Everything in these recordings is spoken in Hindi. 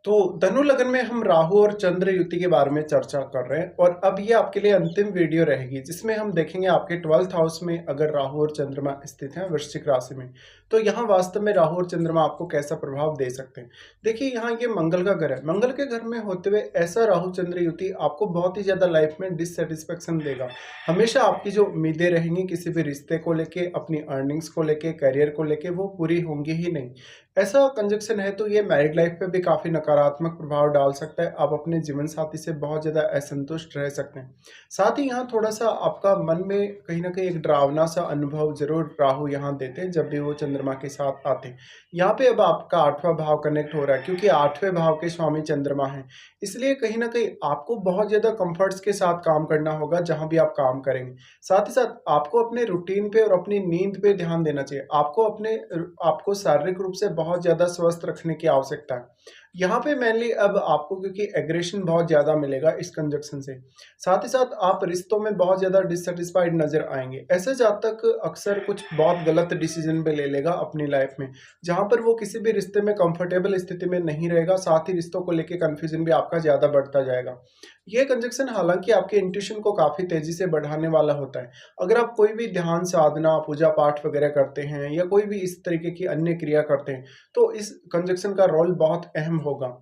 तो धनु लगन में हम राहु और चंद्र युति के बारे में चर्चा कर रहे हैं और अब ये आपके लिए अंतिम वीडियो रहेगी जिसमें हम देखेंगे आपके 12th हाउस में अगर राहु और चंद्रमा स्थित हैं वृश्चिक राशि में, तो यहाँ वास्तव में राहु और चंद्रमा आपको कैसा प्रभाव दे सकते हैं। देखिए यहाँ ये मंगल का घर है, मंगल के घर में होते हुए ऐसा राहु चंद्र युति आपको बहुत ही ज्यादा लाइफ में डिससेटिस्फेक्शन देगा। हमेशा आपकी जो उम्मीदें रहेंगी किसी भी रिश्ते को लेके, अपनी अर्निंग्स को लेके, करियर को लेके, वो पूरी होंगी ही नहीं। ऐसा कंजक्शन है तो ये मैरिड लाइफ पे भी काफ़ी नकारात्मक प्रभाव डाल सकता है। आप अपने जीवन साथी से बहुत ज़्यादा असंतुष्ट रह सकते हैं। साथ ही यहाँ थोड़ा-सा आपका मन में कहीं न कहीं एक डरावना-सा अनुभव ज़रूर राहु यहाँ देते हैं जब भी वो चंद्रमा के साथ आते हैं। यहाँ पे अब आपका 8वाँ भाव कनेक्ट हो रहा है क्योंकि 8वें भाव के स्वामी चंद्रमा हैं। इसलिए कहीं न कहीं आपको बहुत ज़्यादा कम्फर्ट्स के साथ काम करना होगा जहाँ भी आप काम करेंगे। साथ ही साथ आपको अपने रूटीन पे और अपनी नींद पे ध्यान देना चाहिए। आपको शारीरिक रूप से बहुत ज़्यादा स्वस्थ रखने की आवश्यकता है। यहाँ पे मेनली अब आपको क्योंकि एग्रेशन बहुत ज़्यादा मिलेगा इस कंजक्शन से। साथ ही साथ आप रिश्तों में बहुत ज़्यादा डिससैटिस्फाइड नज़र आएँगे। ऐसे जातक अक्सर कुछ बहुत गलत डिसीज़न भी ले लेगा अपनी लाइफ़ में, जहाँ पर वो किसी भी रिश्ते में कंफर्टेबल स्थिति में नहीं रहेगा, साथ ही रिश्तों को लेके कन्फ्यूज़न भी आपका ज़्यादा बढ़ता जाएगा। ये कंजक्शन हालाँकि आपके इंट्यूशन को काफ़ी तेज़ी से बढ़ाने वाला होता है। अगर आप कोई भी ध्यान साधना, पूजा पाठ वगैरह करते हैं या कोई भी इस तरीके की अन्य क्रिया करते हैं, तो इस कंजक्शन का रोल बहुत अहम होगा।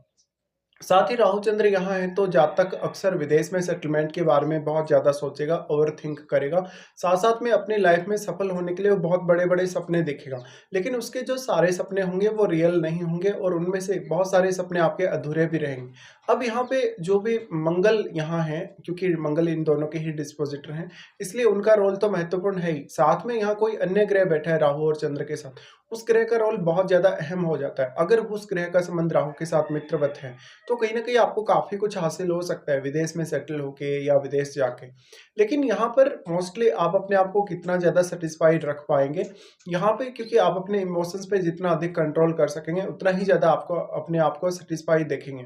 साथ ही राहु चंद्र यहाँ है तो जातक अक्सर विदेश में सेटलमेंट के बारे में बहुत ज़्यादा सोचेगा, ओवरथिंक करेगा। साथ-साथ में अपनी लाइफ में सफल होने के लिए वो बहुत बड़े-बड़े सपने देखेगा। लेकिन उसके जो सारे सपने होंगे वो रियल नहीं होंगे और उनमें से बहुत सारे सपने आपके अधूरे भी रहेंगे। अब यहाँ पे जो भी मंगल यहाँ हैं, क्योंकि मंगल इन दोनों के ही डिस्पोज़िटर हैं, इसलिए उनका रोल तो महत्वपूर्ण है ही। साथ में यहाँ कोई अन्य ग्रह बैठा है राहु और चंद्र के साथ, उस ग्रह का रोल बहुत ज़्यादा अहम हो जाता है। अगर उस ग्रह का संबंध राहु के साथ मित्रवत है, तो कहीं न कहीं आपको काफ़ी कुछ हासिल हो सकता है विदेश में सेटल होके या विदेश जाके। लेकिन यहाँ पर मोस्टली आप अपने आप को कितना ज़्यादा सैटिस्फाइड रख पाएँगे, यहाँ पे क्योंकि आप अपने इमोशंस पे जितना अधिक कंट्रोल कर सकेंगे, उतना ही ज़्यादा आपको अपने आप को सैटिस्फाइड देखेंगे।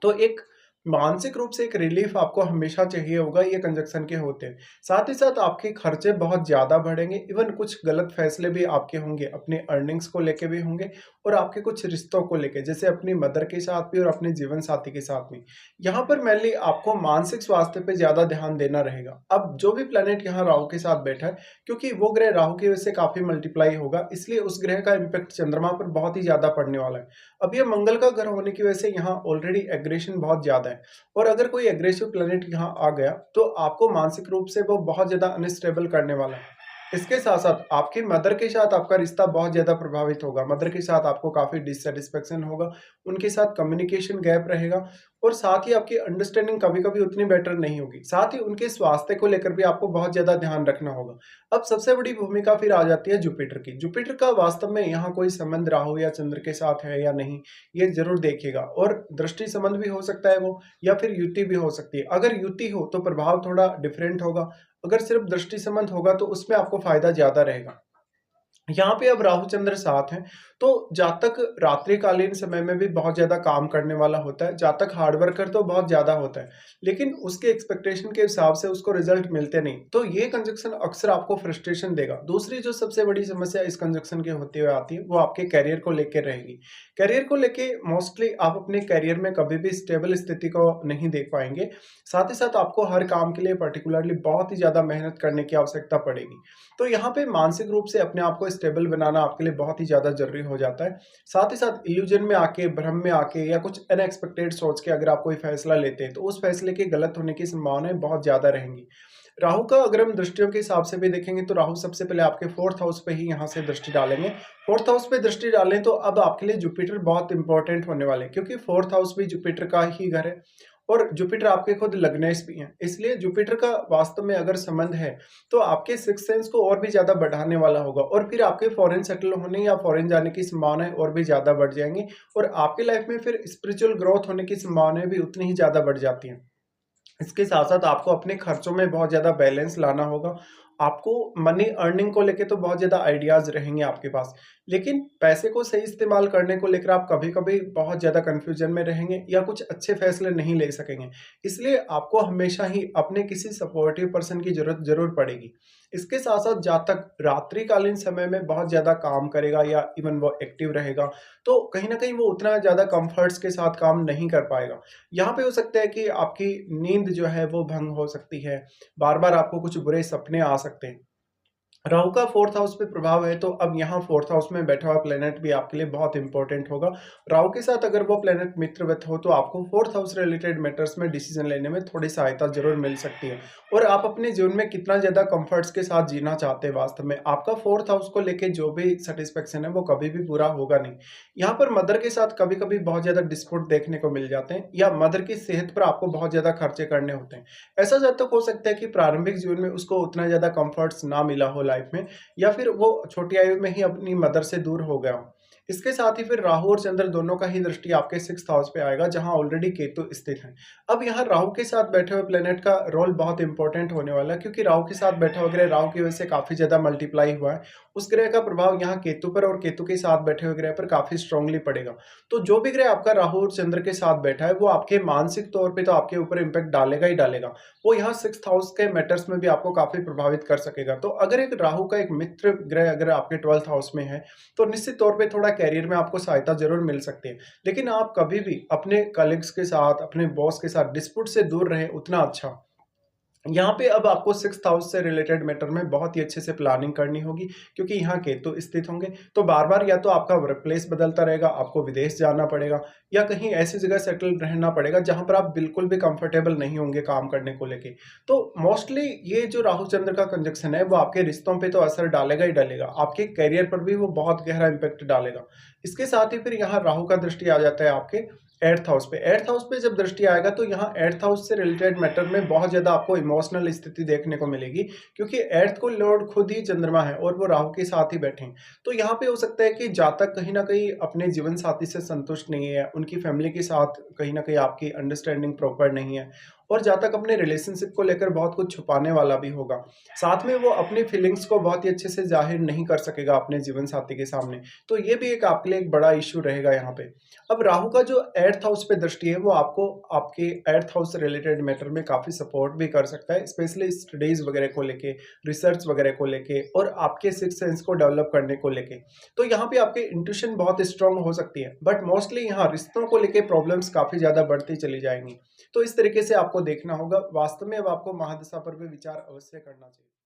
तो एक मानसिक रूप से एक रिलीफ आपको हमेशा चाहिए होगा ये कंजक्शन के होते हैं। साथ ही साथ आपके खर्चे बहुत ज़्यादा बढ़ेंगे, इवन कुछ गलत फैसले भी आपके होंगे, अपने अर्निंग्स को लेके भी होंगे और आपके कुछ रिश्तों को लेके, जैसे अपनी मदर के साथ भी और अपने जीवन साथी के साथ भी। यहाँ पर मेनली आपको मानसिक स्वास्थ्य पे ज़्यादा ध्यान देना रहेगा। अब जो भी प्लैनेट यहाँ राहु के साथ बैठा है, क्योंकि वो ग्रह राहु की वजह से काफ़ी मल्टीप्लाई होगा, इसलिए उस ग्रह का इम्पैक्ट चंद्रमा पर बहुत ही ज़्यादा पड़ने वाला है। अब ये मंगल का घर होने की वजह से यहाँ ऑलरेडी एग्रेशन बहुत ज़्यादा है और अगर कोई एग्रेसिव प्लैनेट यहाँ आ गया तो आपको मानसिक रूप से वो बहुत ज़्यादा अनस्टेबल करने वाला है। इसके साथ-साथ आपकी मदर के साथ आपका रिश्ता बहुत ज़्यादा प्रभावित होगा। मदर के साथ आपको काफ़ी डिससैटिस्फैक्शन होगा, उनके साथ कम्युनिकेशन गैप रहेगा और साथ ही आपकी अंडरस्टैंडिंग कभी-कभी उतनी बेटर नहीं होगी। साथ ही उनके स्वास्थ्य को लेकर भी आपको बहुत ज़्यादा ध्यान रखना होगा। अब सबसे बड़ी भूमिका फिर आ जाती है जुपिटर की। जुपिटर का वास्तव में यहाँ कोई संबंध राहु या चंद्र के साथ है या नहीं, ये ज़रूर देखेगा और दृष्टि संबंध भी हो सकता है वो या फिर युति भी हो सकती है। अगर युति हो तो प्रभाव थोड़ा डिफरेंट होगा, अगर सिर्फ दृष्टि संबंध होगा तो उसमें आपको फ़ायदा ज़्यादा रहेगा। यहाँ पे अब राहु चंद्र साथ हैं, तो जातक रात्रिकालीन समय में भी बहुत ज़्यादा काम करने वाला होता है, जातक हार्ड वर्कर तो बहुत ज़्यादा होता है, लेकिन उसके एक्सपेक्टेशन के हिसाब से उसको रिजल्ट मिलते नहीं, तो ये कंजक्शन अक्सर आपको फ्रस्ट्रेशन देगा। दूसरी जो सबसे बड़ी समस्या इस कंजक्शन के होते हुए आती है, वो आपके करियर को लेके रहेगी। करियर को लेके मोस्टली आप अपने करियर में कभी भी स्टेबल स्थिति को नहीं देख पाएँगे, साथ ही साथ आपको हर काम के लिए पर्टिकुलरली बहुत ही ज़्यादा मेहनत करने की आवश्यकता पड़ेगी। तो यहाँ पे मानसिक रूप से अपने आप को स्टेबल बनाना आपके लिए बहुत ही ज़्यादा ज़रूरी हो जाता है। साथ ही साथ इल्यूजन में आके, भ्रम में आके या कुछ अनएक्सपेक्टेड सोच के अगर आप कोई फैसला लेते हैं, तो उस फैसले के गलत होने की संभावनाएँ बहुत ज़्यादा रहेंगी। राहु का अगर हम दृष्टियों के हिसाब से भी देखेंगे तो राहु सबसे पहले आपके 4th हाउस पे ही यहाँ से दृष्टि डालेंगे। 4th हाउस पे दृष्टि डालें तो अब आपके लिए जुपिटर बहुत इंपॉर्टेंट होने वाले हैं क्योंकि 4th हाउस भी जुपिटर का ही घर है और जुपिटर आपके खुद लग्नेश भी हैं। इसलिए जुपिटर का वास्तव में अगर संबंध है तो आपके सिक्स्थ सेंस को और भी ज़्यादा बढ़ाने वाला होगा और फिर आपके फॉरेन सेटल होने या फॉरेन जाने की संभावनाएं और भी ज़्यादा बढ़ जाएंगी और आपकी लाइफ में फिर स्पिरिचुअल ग्रोथ होने की संभावनाएं भी उतनी ही ज़्यादा बढ़ जाती हैं। इसके साथ-साथ आपको अपने खर्चों में बहुत ज़्यादा बैलेंस लाना होगा। आपको मनी अर्निंग को लेके तो बहुत ज़्यादा आइडियाज़ रहेंगे आपके पास, लेकिन पैसे को सही इस्तेमाल करने को लेकर आप कभी-कभी बहुत ज़्यादा कन्फ्यूजन में रहेंगे या कुछ अच्छे फैसले नहीं ले सकेंगे। इसलिए आपको हमेशा ही अपने किसी सपोर्टिव पर्सन की ज़रूरत ज़रूर पड़ेगी। इसके साथ-साथ जहाँ तक रात्रिकालीन समय में बहुत ज़्यादा काम करेगा या इवन वो एक्टिव रहेगा, तो कहीं न कहीं वो उतना ज़्यादा कम्फर्ट्स के साथ काम नहीं कर पाएगा। यहाँ पे हो सकता है कि आपकी नींद जो है वो भंग हो सकती है, बार-बार आपको कुछ बुरे सपने आ सकते हैं। राहु का 4th हाउस पे प्रभाव है, तो अब यहाँ 4th हाउस में बैठा हुआ प्लेनेट भी आपके लिए बहुत इंपॉर्टेंट होगा। राहु के साथ अगर वो प्लेनेट मित्रवत हो तो आपको 4th हाउस रिलेटेड मैटर्स में डिसीजन लेने में थोड़ी सहायता ज़रूर मिल सकती है। और आप अपने जीवन में कितना ज़्यादा कंफर्ट्स के साथ जीना चाहते हैं, वास्तव में आपका 4th हाउस को लेके जो भी सेटिस्फेक्शन है वो कभी भी पूरा होगा नहीं। यहाँ पर मदर के साथ कभी-कभी बहुत ज़्यादा डिस्प्यूट देखने को मिल जाते हैं या मदर की सेहत पर आपको बहुत ज़्यादा खर्चे करने होते हैं। ऐसा जब तक हो सकता है कि प्रारंभिक जीवन में उसको उतना ज़्यादा कंफर्ट्स ना मिला हो लाइफ में, या फिर वो छोटी आयु में ही अपनी मदर से दूर हो गया हो। इसके साथ ही फिर राहु और चंद्र दोनों का ही दृष्टि आपके 6th हाउस पे आएगा, जहां ऑलरेडी केतु स्थित है। अब यहाँ राहु के साथ बैठे हुए प्लेनेट का रोल बहुत इंपॉर्टेंट होने वाला है, क्योंकि राहु के साथ बैठा हुआ ग्रह राहु की वजह से काफी ज्यादा मल्टीप्लाई हुआ है। उस ग्रह का प्रभाव यहाँ केतु पर और केतु के साथ बैठे हुए ग्रह पर काफी स्ट्रांगली पड़ेगा। तो जो भी ग्रह आपका राहु और चंद्र के साथ बैठा है वो आपके मानसिक तौर पे तो आपके ऊपर इम्पैक्ट डालेगा ही डालेगा। वो यहाँ 6th हाउस के मैटर्स में भी आपको काफी प्रभावित कर सकेगा। तो अगर एक राहु का एक मित्र ग्रह अगर आपके 12th हाउस में है, तो निश्चित तौर पे थोड़ा करियर में आपको सहायता ज़रूर मिल सकती है। लेकिन आप कभी भी अपने कलीग्स के साथ, अपने बॉस के साथ डिस्प्यूट से दूर रहें, उतना अच्छा। यहाँ पे अब आपको 6th हाउस से रिलेटेड मैटर में बहुत ही अच्छे से प्लानिंग करनी होगी, क्योंकि यहाँ केतु स्थित होंगे। तो बार-बार या तो आपका वर्क प्लेस बदलता रहेगा, आपको विदेश जाना पड़ेगा या कहीं ऐसी जगह सेटल रहना पड़ेगा जहाँ पर आप बिल्कुल भी कंफर्टेबल नहीं होंगे काम करने को लेके। तो मोस्टली ये जो राहु चंद्र का कंजंक्शन है वो आपके रिश्तों पे तो असर डालेगा ही डालेगा, आपके करियर पर भी वो बहुत गहरा इम्पैक्ट डालेगा। इसके साथ ही फिर यहाँ राहु का दृष्टि आ जाता है आपके 8th हाउस पे। 8th हाउस पे जब दृष्टि आएगा तो यहाँ 8th हाउस से रिलेटेड मैटर में बहुत ज़्यादा आपको इमोशनल स्थिति देखने को मिलेगी, क्योंकि 8th को लॉर्ड खुद ही चंद्रमा है और वो राहु के साथ ही बैठे हैं। तो यहाँ पे हो सकता है कि जहाँ तक कहीं न कहीं अपने जीवन साथी से संतुष्ट नहीं है, उनकी फैमिली के साथ कहीं न कहीं आपकी अंडरस्टैंडिंग प्रॉपर नहीं है, और जहाँ तक अपने रिलेशनशिप को लेकर बहुत कुछ छुपाने वाला भी होगा। साथ में वो अपनी फीलिंग्स को बहुत ही अच्छे से ज़ाहिर नहीं कर सकेगा अपने जीवन साथी के सामने। तो ये भी एक आपके लिए एक बड़ा इश्यू रहेगा यहाँ पे। अब राहु का जो 8th हाउस पे दृष्टि है वो आपको आपके 8th हाउस से रिलेटेड मैटर में काफ़ी सपोर्ट भी कर सकता है, स्पेशली स्टडीज़ वगैरह को लेके, रिसर्च वगैरह को लेके और आपके सिक्स्थ सेंस को डेवलप करने को लेके। तो यहाँ पे आपकी इंट्यूशन बहुत स्ट्रांग हो सकती है, बट मोस्टली यहाँ रिश्तों को लेके प्रॉब्लम्स काफ़ी ज़्यादा बढ़ती चली जाएंगी। तो इस तरीके से आपको देखना होगा। वास्तव में अब आपको महादशा पर भी विचार अवश्य करना चाहिए।